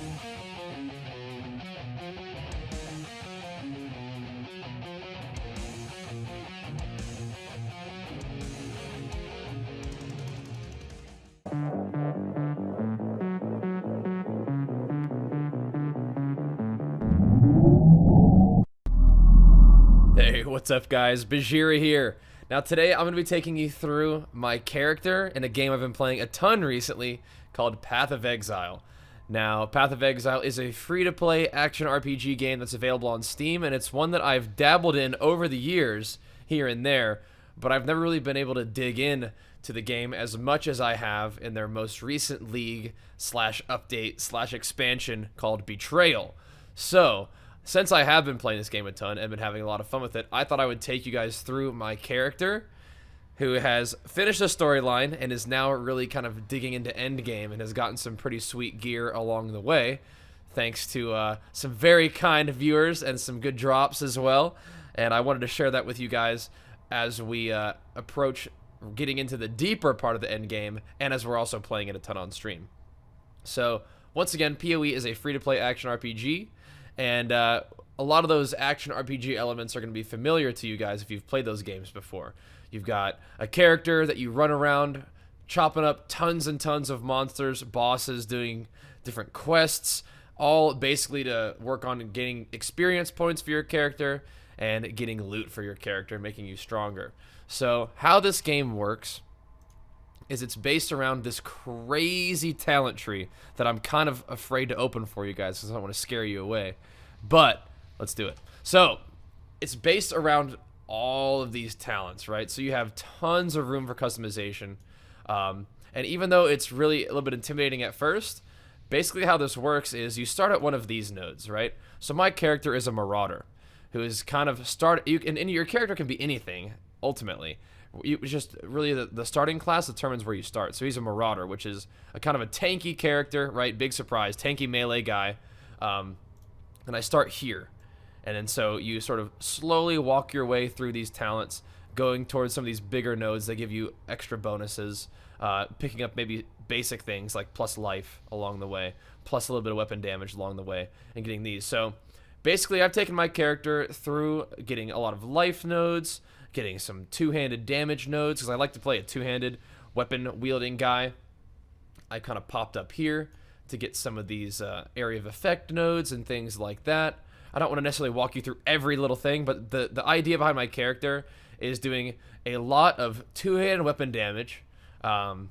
Hey, what's up guys? Bajheera here. Now today I'm going to be taking you through my character in a game I've been playing a ton recently called Path of Exile. Now, Path of Exile is a free-to-play action RPG game that's available on Steam, and it's one that I've dabbled in over the years, here and there, but I've never really been able to dig in to the game as much as I have in their most recent league slash update slash expansion called Betrayal. So, since I have been playing this game a ton and been having a lot of fun with it, I thought I would take you guys through my character, who has finished the storyline and is now really kind of digging into endgame and has gotten some pretty sweet gear along the way, thanks to some very kind viewers and some good drops as well. And I wanted to share that with you guys as we approach getting into the deeper part of the endgame, and as we're also playing it a ton on stream. So, once again, PoE is a free-to-play action RPG. And a lot of those action RPG elements are going to be familiar to you guys if you've played those games before. You've got a character that you run around chopping up tons and tons of monsters, bosses, doing different quests, all basically to work on getting experience points for your character and getting loot for your character, making you stronger. So how this game works is it's based around this crazy talent tree that I'm kind of afraid to open for you guys because I don't want to scare you away. But let's do it. So it's based around all of these talents, right? So you have tons of room for customization. And even though it's really a little bit intimidating at first, basically how this works is you start at one of these nodes, right? So my character is a Marauder, who is kind of and your character can be anything, ultimately. Just really the starting class determines where you start. So he's a Marauder, which is a kind of a tanky character, right? Big surprise, tanky melee guy. And I start here. And then so you sort of slowly walk your way through these talents, going towards some of these bigger nodes that give you extra bonuses, picking up maybe basic things like plus life along the way, plus a little bit of weapon damage along the way, and getting these. So basically I've taken my character through getting a lot of life nodes, getting some two-handed damage nodes, because I like to play a two-handed weapon-wielding guy. I kind of popped up here to get some of these area of effect nodes and things like that. I don't want to necessarily walk you through every little thing, but the idea behind my character is doing a lot of two-handed weapon damage that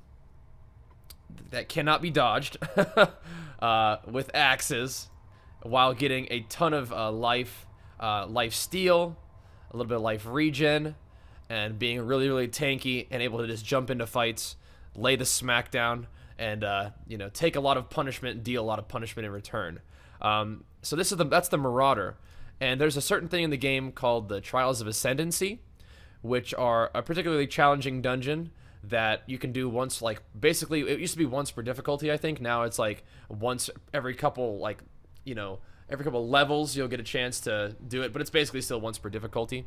cannot be dodged with axes, while getting a ton of life steal, a little bit of life regen, and being really, really tanky and able to just jump into fights, lay the smack down, and you know, take a lot of punishment and deal a lot of punishment in return. So that's the Marauder, and there's a certain thing in the game called the Trials of Ascendancy, which are a particularly challenging dungeon that you can do once, like, basically it used to be once per difficulty, I think. Now it's like once every couple, like, you know, every couple levels you'll get a chance to do it, but it's basically still once per difficulty.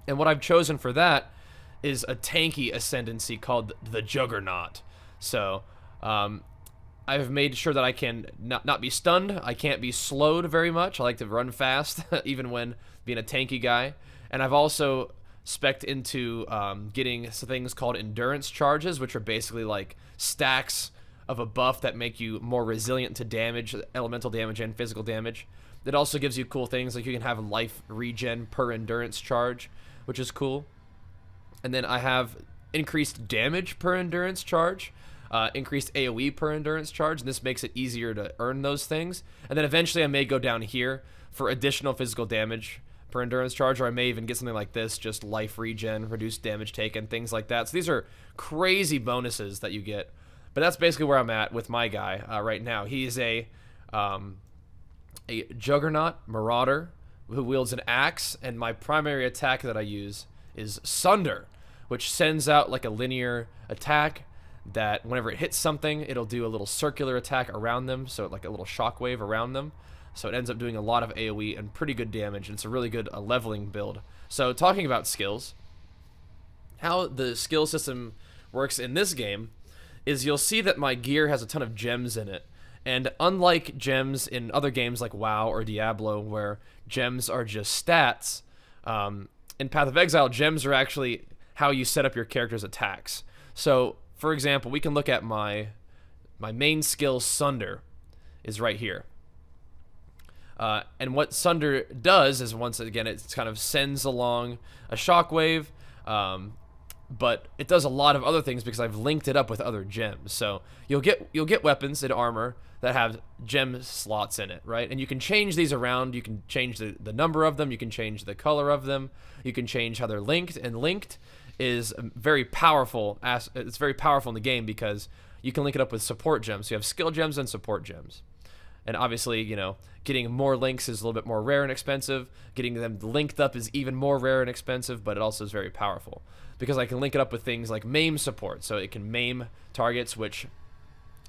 And what I've chosen for that is a tanky ascendancy called the Juggernaut. So I've made sure that I can not be stunned. I can't be slowed very much. I like to run fast, even when being a tanky guy. And I've also spec'd into getting some things called endurance charges, which are basically like stacks of a buff that make you more resilient to damage, elemental damage and physical damage. It also gives you cool things, like you can have life regen per endurance charge, which is cool. And then I have increased damage per endurance charge, increased AoE per endurance charge, and this makes it easier to earn those things. And then eventually I may go down here for additional physical damage per endurance charge, or I may even get something like this, just life regen, reduced damage taken, things like that. So these are crazy bonuses that you get. But that's basically where I'm at with my guy right now. He's a Juggernaut Marauder who wields an axe, and my primary attack that I use is Sunder, which sends out like a linear attack that whenever it hits something, it'll do a little circular attack around them, so like a little shockwave around them. So it ends up doing a lot of AoE and pretty good damage, and it's a really good leveling build. So talking about skills, how the skill system works in this game is you'll see that my gear has a ton of gems in it, And unlike gems in other games like WoW or Diablo, where gems are just stats, in Path of Exile, gems are actually how you set up your character's attacks. So, for example, we can look at my main skill, Sunder, is right here. And what Sunder does is, once again, it kind of sends along a shockwave, but it does a lot of other things because I've linked it up with other gems. So you'll get weapons and armor that have gem slots in it, right? And you can change these around. You can change the number of them. You can change the color of them. You can change how they're linked. And linked is very powerful. It's very powerful in the game because you can link it up with support gems. So you have skill gems and support gems. And obviously, you know, getting more links is a little bit more rare and expensive. Getting them linked up is even more rare and expensive, but it also is very powerful because I can link it up with things like maim support. So it can maim targets, which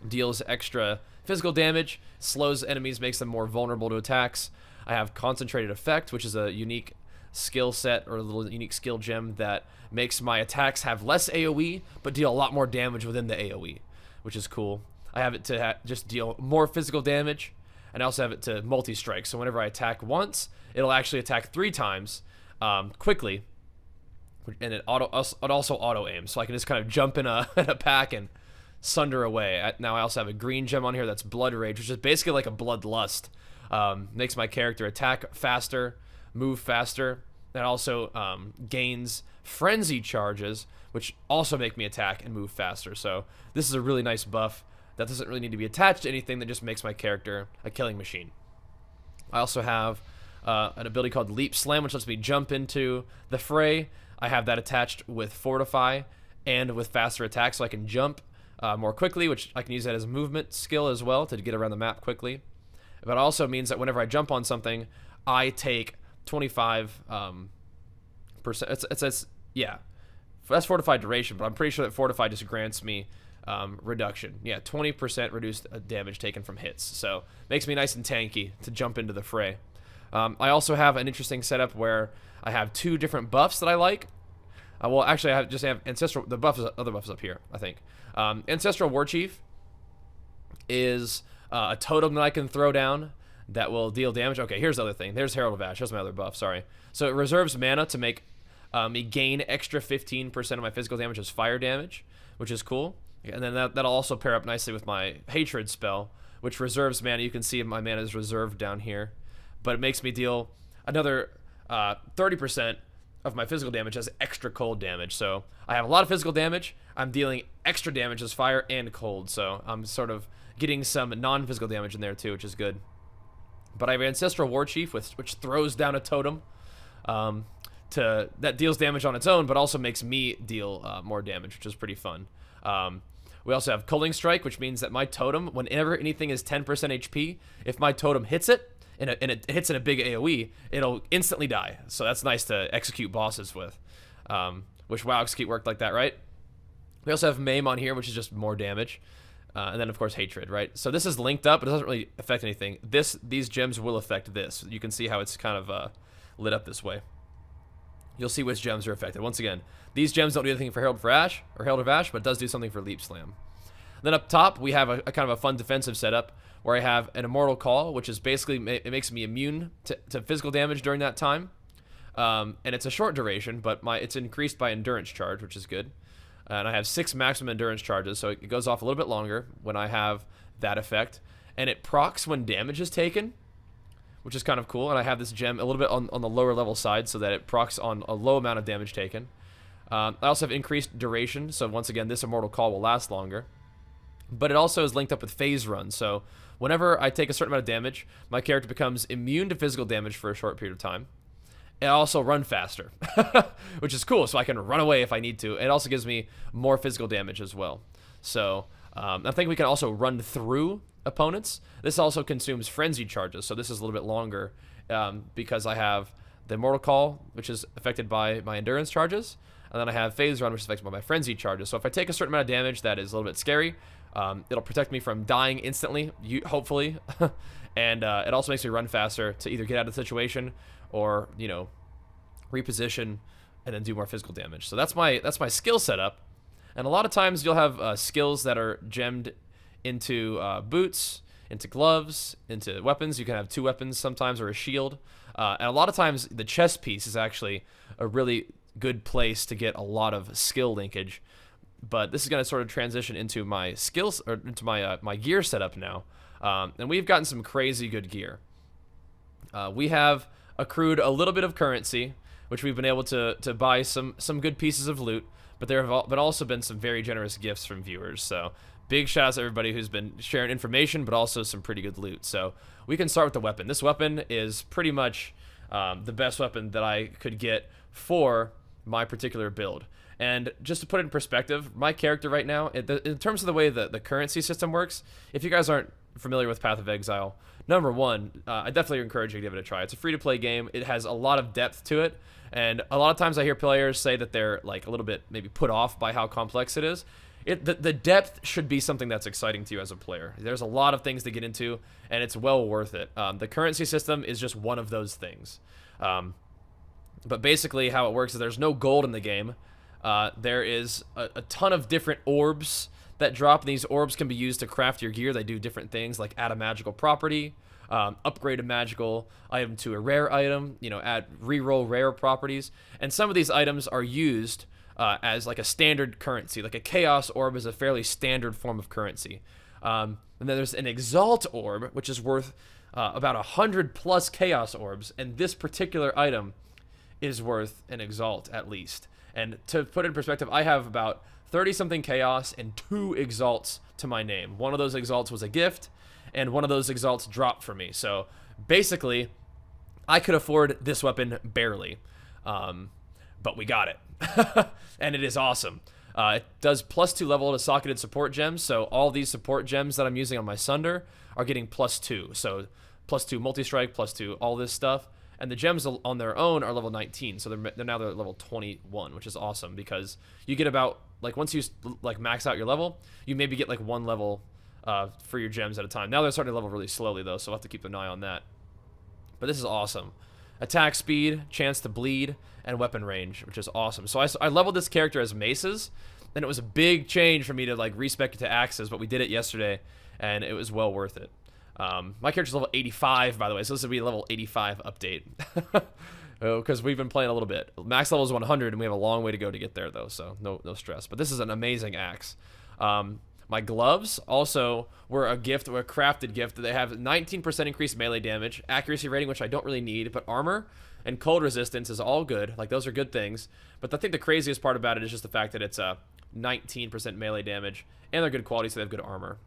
deals extra physical damage, slows enemies, makes them more vulnerable to attacks. I have concentrated effect, which is a unique skill set or a little unique skill gem that makes my attacks have less AoE, but deal a lot more damage within the AoE, which is cool. I have it to just deal more physical damage, and I also have it to multi-strike. So whenever I attack once, it'll actually attack 3 times quickly, and it also auto-aims. So I can just kind of jump in a pack and sunder away. Now I also have a green gem on here that's Blood Rage, which is basically like a Bloodlust. Makes my character attack faster, move faster. That also gains Frenzy charges, which also make me attack and move faster. So this is a really nice buff that doesn't really need to be attached to anything, that just makes my character a killing machine. I also have an ability called Leap Slam, which lets me jump into the fray. I have that attached with Fortify and with faster attack, so I can jump more quickly, which I can use that as a movement skill as well to get around the map quickly. But it also means that whenever I jump on something, I take 25%. It says, yeah, that's Fortify duration, but I'm pretty sure that Fortify just grants me reduction. Yeah, 20% reduced damage taken from hits. So makes me nice and tanky to jump into the fray. I also have an interesting setup where I have 2 different buffs that I like. Well, actually, I just have Ancestral. The other buffs up here, I think. Ancestral Warchief is a totem that I can throw down that will deal damage. Okay, here's the other thing. There's Herald of Ash. Here's my other buff, sorry. So it reserves mana to make me gain extra 15% of my physical damage as fire damage, which is cool. And then that'll also pair up nicely with my Hatred spell, which reserves mana. You can see my mana is reserved down here. But it makes me deal another 30% of my physical damage as extra cold damage. So I have a lot of physical damage. I'm dealing extra damage as fire and cold. So I'm sort of getting some non-physical damage in there too, which is good. But I have Ancestral Warchief, which throws down a totem that deals damage on its own, but also makes me deal more damage, which is pretty fun. We also have Culling Strike, which means that my totem, whenever anything is 10% HP, if my totem hits it, and it hits in a big AoE, it'll instantly die. So that's nice to execute bosses with. Which WoW Execute worked like that, right? We also have Maim on here, which is just more damage. And then, of course, Hatred, right? So this is linked up, but it doesn't really affect anything. These gems will affect this. You can see how it's kind of lit up this way. You'll see which gems are affected. Once again, these gems don't do anything for Herald of Ash, but it does do something for Leap Slam. Then up top, we have a kind of a fun defensive setup where I have an Immortal Call, which is basically, it makes me immune to physical damage during that time. And it's a short duration, but it's increased by Endurance Charge, which is good. And I have 6 maximum Endurance Charges, so it goes off a little bit longer when I have that effect. And it procs when damage is taken, which is kind of cool. And I have this gem a little bit on the lower level side so that it procs on a low amount of damage taken. I also have increased duration, so once again, this Immortal Call will last longer. But it also is linked up with Phase Run, so whenever I take a certain amount of damage, my character becomes immune to physical damage for a short period of time. It also run faster, which is cool, so I can run away if I need to. It also gives me more physical damage as well. So I think we can also run through opponents. This also consumes Frenzy charges, so this is a little bit longer because I have the Immortal Call, which is affected by my Endurance charges, and then I have Phase Run, which is affected by my Frenzy charges. So if I take a certain amount of damage that is a little bit scary, it'll protect me from dying instantly, hopefully, and it also makes me run faster to either get out of the situation or, you know, reposition and then do more physical damage. So that's my skill setup. And a lot of times you'll have skills that are gemmed into boots, into gloves, into weapons. You can have 2 weapons sometimes or a shield. And a lot of times the chest piece is actually a really good place to get a lot of skill linkage. But this is going to sort of transition into my skills, or into my my gear setup now. And we've gotten some crazy good gear. We have accrued a little bit of currency, which we've been able to buy some good pieces of loot. But there have been also been some very generous gifts from viewers. So big shout out to everybody who's been sharing information, but also some pretty good loot. So we can start with the weapon. This weapon is pretty much the best weapon that I could get for my particular build. And just to put it in perspective, my character right now, in terms of the way the currency system works, if you guys aren't familiar with Path of Exile, number one, I definitely encourage you to give it a try. It's a free-to-play game. It has a lot of depth to it. And a lot of times I hear players say that they're like a little bit maybe put off by how complex it is. The depth should be something that's exciting to you as a player. There's a lot of things to get into, and it's well worth it. The currency system is just one of those things. But basically how it works is there's no gold in the game. There is a ton of different orbs that drop, and these orbs can be used to craft your gear. They do different things like add a magical property, upgrade a magical item to a rare item, you know, add reroll rare properties. And some of these items are used as like a standard currency. Like a chaos orb is a fairly standard form of currency. And then there's an exalt orb, which is worth about 100 plus chaos orbs, and this particular item is worth an exalt at least. And to put it in perspective, I have about 30-something chaos and 2 exalts to my name. One of those exalts was a gift, and one of those exalts dropped for me. So basically, I could afford this weapon barely, but we got it. And it is awesome. It does +2 level to socketed support gems, so all these support gems that I'm using on my Sunder are getting +2. So +2 multi-strike, +2 all this stuff. And the gems on their own are level 19, so they're now level 21, which is awesome because you get about, like, once you like max out your level, you maybe get like 1 level for your gems at a time. Now they're starting to level really slowly though, so I'll have to keep an eye on that. But this is awesome. Attack speed, chance to bleed, and weapon range, which is awesome. So I leveled this character as maces, and it was a big change for me to like respec it to axes, but we did it yesterday, and it was well worth it. My character's level 85, by the way, so this will be a level 85 update. Because we've been playing a little bit. Max level is 100, and we have a long way to go to get there, though, so no stress. But this is an amazing axe. My gloves also were a gift, or a crafted gift. They have 19% increased melee damage, accuracy rating, which I don't really need, but armor and cold resistance is all good. Like, those are good things. But I think the craziest part about it is just the fact that it's 19% melee damage, and they're good quality, so they have good armor.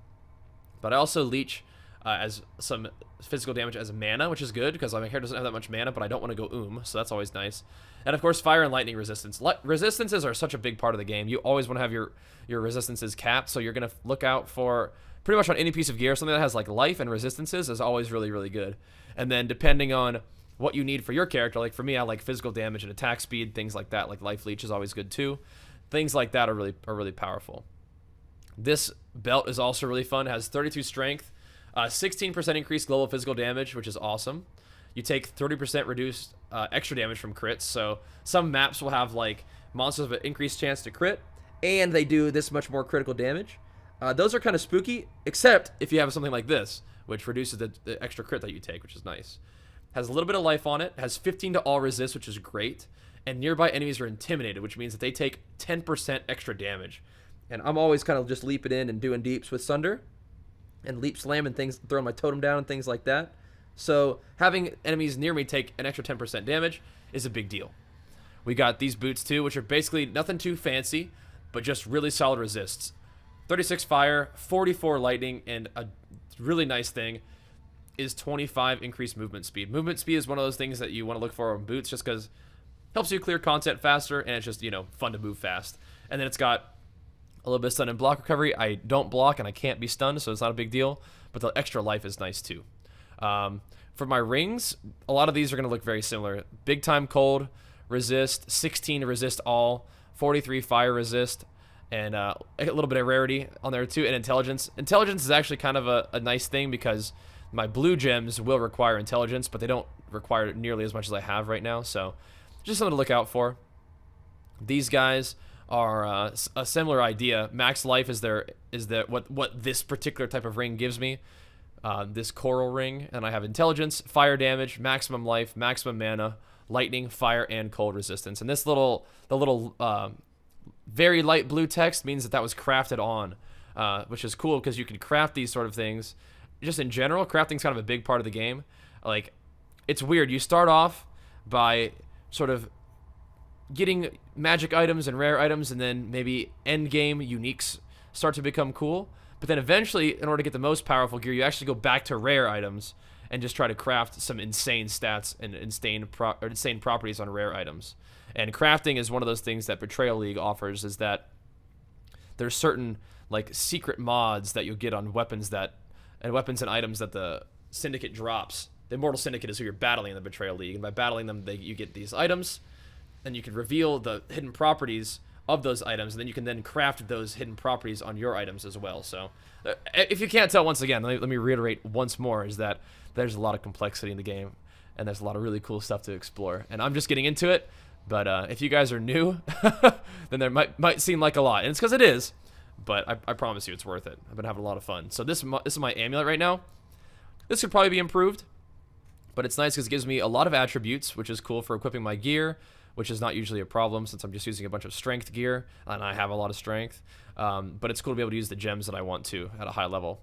But I also leech as some physical damage as mana, which is good because my character doesn't have that much mana, but I don't want to go so that's always nice. And of course, fire and lightning resistance. Resistances are such a big part of the game. You always want to have your resistances capped, so you're going to look out for pretty much on any piece of gear, something that has like life and resistances is always really, really good. And then depending on what you need for your character, like for me, I like physical damage and attack speed, things like that. Like life leech is always good too. Things like that are really powerful. This belt is also really fun. It has 32 strength. 16% increased global physical damage, which is awesome. You take 30% reduced extra damage from crits, so some maps will have like monsters with an increased chance to crit, and they do this much more critical damage. Those are kind of spooky, except if you have something like this, which reduces the extra crit that you take, which is nice. Has a little bit of life on it, has 15 to all resist, which is great, and nearby enemies are intimidated, which means that they take 10% extra damage. And I'm always kind of just leaping in and doing deeps with Sunder, and leap slam and things, throwing my totem down and things like that. So having enemies near me take an extra 10% damage is a big deal. We got these boots too, which are basically nothing too fancy, but just really solid resists. 36 fire, 44 lightning, and a really nice thing is 25 increased movement speed. Movement speed is one of those things that you want to look for on boots just because it helps you clear content faster, and it's just, you know, fun to move fast. And then it's got a little bit of stun and block recovery. I don't block and I can't be stunned, so it's not a big deal, but the extra life is nice too. For my rings, a lot of these are going to look very similar. Big time cold, resist, 16 resist all, 43 fire resist, and a little bit of rarity on there too, and intelligence. Intelligence is actually kind of a nice thing because my blue gems will require intelligence, but they don't require it nearly as much as I have right now, so just something to look out for. These guys are a similar idea. Max life is what this particular type of ring gives me. this coral ring, and I have intelligence, fire damage, maximum life, maximum mana, lightning, fire, and cold resistance. And the little very light blue text means that was crafted on, which is cool because you can craft these sort of things. Just in general, crafting's kind of a big part of the game. Like, it's weird. You start off by sort of getting magic items and rare items, and then maybe end game uniques start to become cool. But then eventually, in order to get the most powerful gear, you actually go back to rare items and just try to craft some insane stats and insane properties on rare items. And crafting is one of those things that Betrayal League offers, is that there's certain like secret mods that you'll get on weapons and items that the Syndicate drops. The Immortal Syndicate is who you're battling in the Betrayal League, and by battling them, you get these items, and you can reveal the hidden properties of those items, and then you can then craft those hidden properties on your items as well. So if you can't tell, once again, let me reiterate once more, is that there's a lot of complexity in the game, and there's a lot of really cool stuff to explore, and I'm just getting into it. But if you guys are new, then there might seem like a lot, and it's because it is, but I promise you it's worth it. I've been having a lot of fun. So this is my amulet right now. This could probably be improved, but it's nice because it gives me a lot of attributes, which is cool for equipping my gear, which is not usually a problem since I'm just using a bunch of strength gear, and I have a lot of strength. But it's cool to be able to use the gems that I want to at a high level.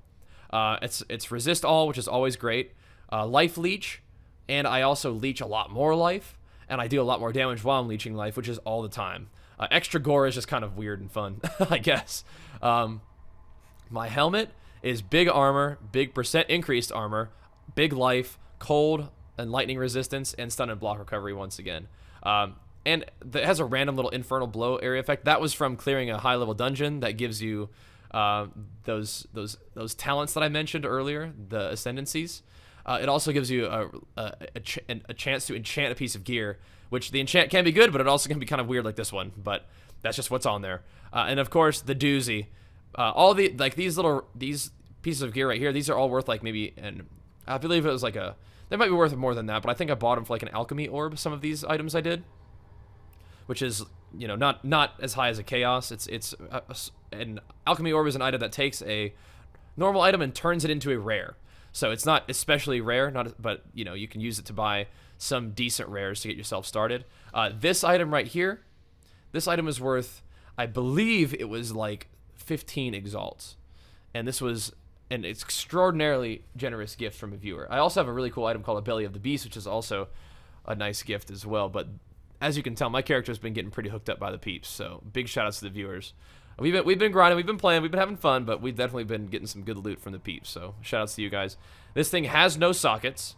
It's resist all, which is always great. Life leech, and I also leech a lot more life, and I do a lot more damage while I'm leeching life, which is all the time. Extra gore is just kind of weird and fun, I guess. My helmet is big armor, big percent increased armor, big life, cold and lightning resistance, and stun and block recovery once again. And it has a random little infernal blow area effect. That was from clearing a high level dungeon that gives you those talents that I mentioned earlier, the ascendancies. It also gives you a chance to enchant a piece of gear, which the enchant can be good, but it also can be kind of weird like this one. But that's just what's on there. And of course the doozy, all the these pieces of gear right here. These are all worth like maybe, and I believe it was like they might be worth more than that, but I think I bought them for like an alchemy orb. Some of these items I did, which is, you know, not as high as a chaos. It's an alchemy orb is an item that takes a normal item and turns it into a rare. So it's not especially rare, but you know, you can use it to buy some decent rares to get yourself started. This item right here, this item is worth, I believe it was like 15 exalts, and this was an extraordinarily generous gift from a viewer. I also have a really cool item called a Belly of the Beast, which is also a nice gift as well. But as you can tell, my character's been getting pretty hooked up by the peeps, so big shout outs to the viewers. We've been grinding, we've been playing, we've been having fun, but we've definitely been getting some good loot from the peeps, so shout outs to you guys. This thing has no sockets,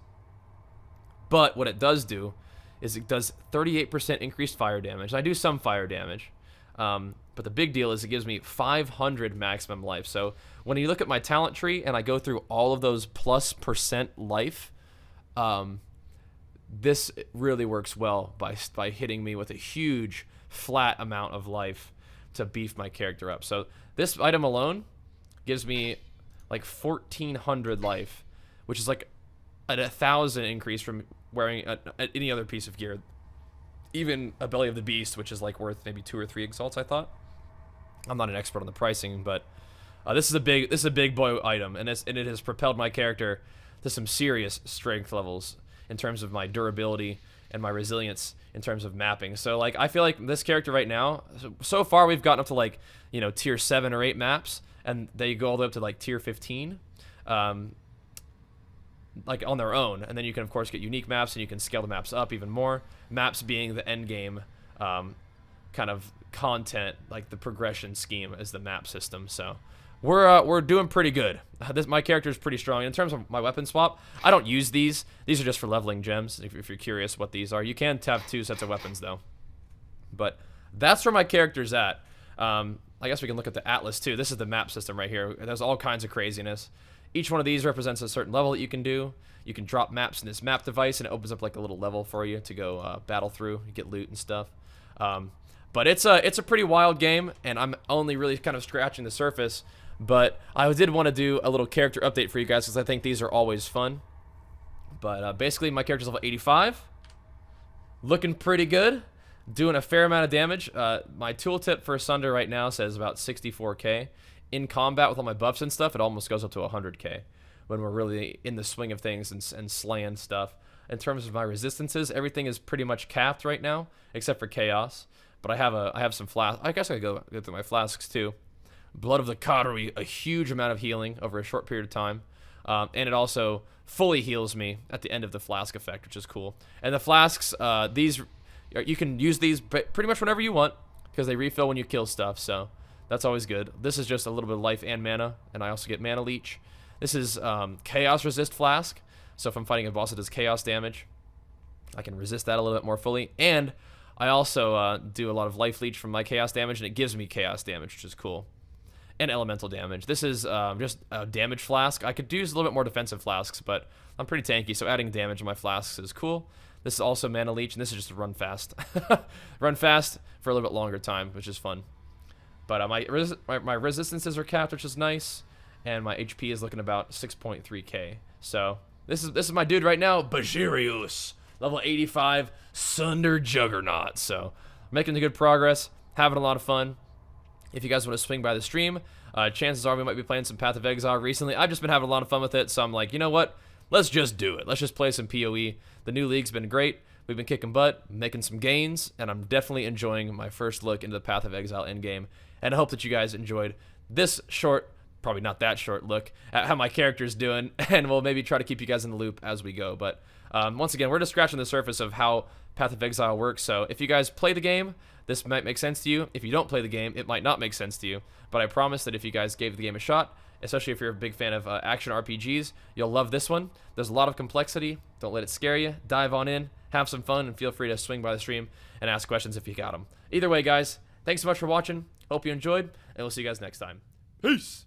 but what it does do is it does 38% increased fire damage. I do some fire damage, but the big deal is it gives me 500 maximum life. So when you look at my talent tree and I go through all of those +% life, this really works well by hitting me with a huge flat amount of life to beef my character up. So this item alone gives me like 1,400 life, which is like a 1,000 increase from wearing any other piece of gear. Even a Belly of the Beast, which is like worth maybe 2 or 3 exalts, I thought. I'm not an expert on the pricing, but this is a big boy item, and it has propelled my character to some serious strength levels in terms of my durability and my resilience in terms of mapping. So like, I feel like this character right now, so far we've gotten up to like, you know, tier 7 or 8 maps, and they go all the way up to like tier 15, like on their own. And then you can of course get unique maps, and you can scale the maps up even more. Maps being the end game kind of content, like the progression scheme as the map system. So we're doing pretty good. My character is pretty strong. In terms of my weapon swap, I don't use these. These are just for leveling gems, if you're curious what these are. You can have 2 sets of weapons, though. But that's where my character's at. I guess we can look at the atlas, too. This is the map system right here. There's all kinds of craziness. Each one of these represents a certain level that you can do. You can drop maps in this map device, and it opens up like a little level for you to go battle through, get loot and stuff. But it's a pretty wild game, and I'm only really kind of scratching the surface. But I did want to do a little character update for you guys, because I think these are always fun. But basically, my character's level 85. Looking pretty good. Doing a fair amount of damage. My tooltip for Sunder right now says about 64k. In combat with all my buffs and stuff, it almost goes up to 100k. when we're really in the swing of things and slaying stuff. In terms of my resistances, everything is pretty much capped right now, except for chaos. But I have some flasks. I guess I go through my flasks too. Blood of the Kauri, a huge amount of healing over a short period of time. And it also fully heals me at the end of the flask effect, which is cool. And the flasks, you can use these pretty much whenever you want, because they refill when you kill stuff, so that's always good. This is just a little bit of life and mana, and I also get mana leech. This is chaos resist flask, so if I'm fighting a boss that does chaos damage, I can resist that a little bit more fully. And I also do a lot of life leech from my chaos damage, and it gives me chaos damage, which is cool. And elemental damage. This is just a damage flask. I could use a little bit more defensive flasks, but I'm pretty tanky, so adding damage in my flasks is cool. This is also mana leech, and this is just a run fast. Run fast for a little bit longer time, which is fun. But my resistances are capped, which is nice, and my HP is looking about 6.3k. So this is my dude right now, Bajheera, level 85, Sunder Juggernaut. So making good progress, having a lot of fun. If you guys want to swing by the stream, chances are we might be playing some Path of Exile recently. I've just been having a lot of fun with it, so I'm like, you know what? Let's just do it. Let's just play some PoE. The new league's been great. We've been kicking butt, making some gains, and I'm definitely enjoying my first look into the Path of Exile endgame. And I hope that you guys enjoyed this short, probably not that short look at how my character's doing, and we'll maybe try to keep you guys in the loop as we go. But once again, we're just scratching the surface of how Path of Exile works, so if you guys play the game, this might make sense to you. If you don't play the game, it might not make sense to you. But I promise that if you guys gave the game a shot, especially if you're a big fan of action RPGs, you'll love this one. There's a lot of complexity. Don't let it scare you. Dive on in, have some fun, and feel free to swing by the stream and ask questions if you got them. Either way, guys, thanks so much for watching. Hope you enjoyed, and we'll see you guys next time. Peace!